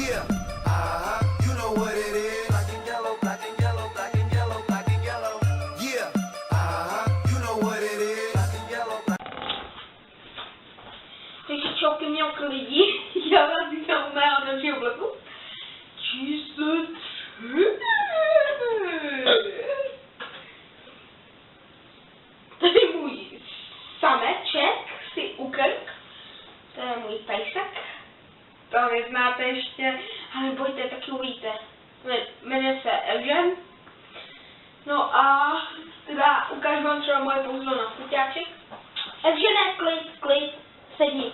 Yeah, you know what it is. Black and yellow, black and yellow, black and yellow, black and yellow. Yeah, you know what it is. Black and yellow, black. Takže čauky mělky lidi, já vás vítám u mého dalšího vlogu. Číslo 3. Tady můj sameček si ukrk. To je můj pejsek. To neznáte ještě, ale nebojte, taky uvidíte. Jmenuje se Evžen. No a teda ukážu vám třeba moje kouzlo na fuťáček. Evžene, klid, sedni.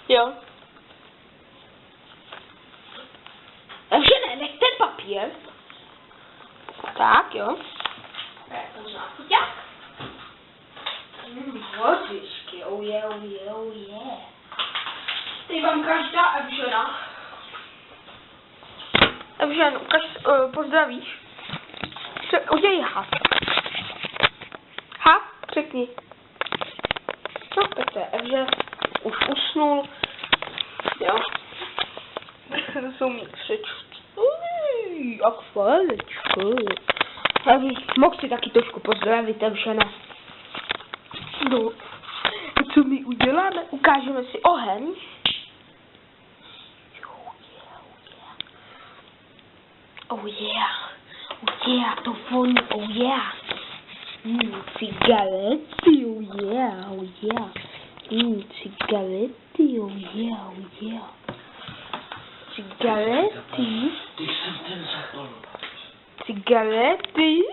Jo. Evžene, nech ten papír. Tak, jo. To je kouzlo na fuťák. Vodičky, oh yeah. Teď vám každá Evžena. Evžen, pozdravíš. Udělej ha. Ha, řekni. No, tak to je Evžen. Už usnul. Jo. To jsou mý křečky. Jak falečky. Mohl si taky trošku pozdravit Evžena. No, a co my uděláme? Ukážeme si oheň. Oh yeah, to voní, oh yeah. Cigarety, oh yeah. Cigarety, oh yeah. Cigarety. Cigarety.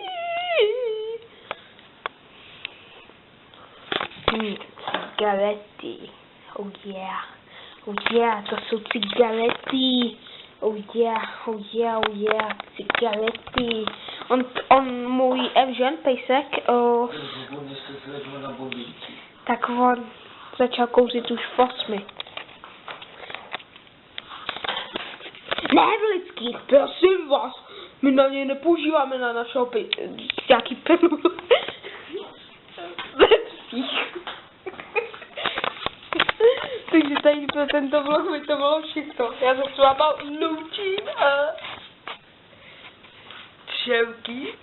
Cigarety. Oh yeah, to jsou cigarety. Oh yeah, cigarety. On můj Evžen, pejsek, tak on začal kouřit už v 8. Ne v lidských, prosím vás, my na něj nepoužíváme na našeho nějaký penu. Takže tady pro tento vlog by to bylo všechno. Já se s váma loučím a čauky.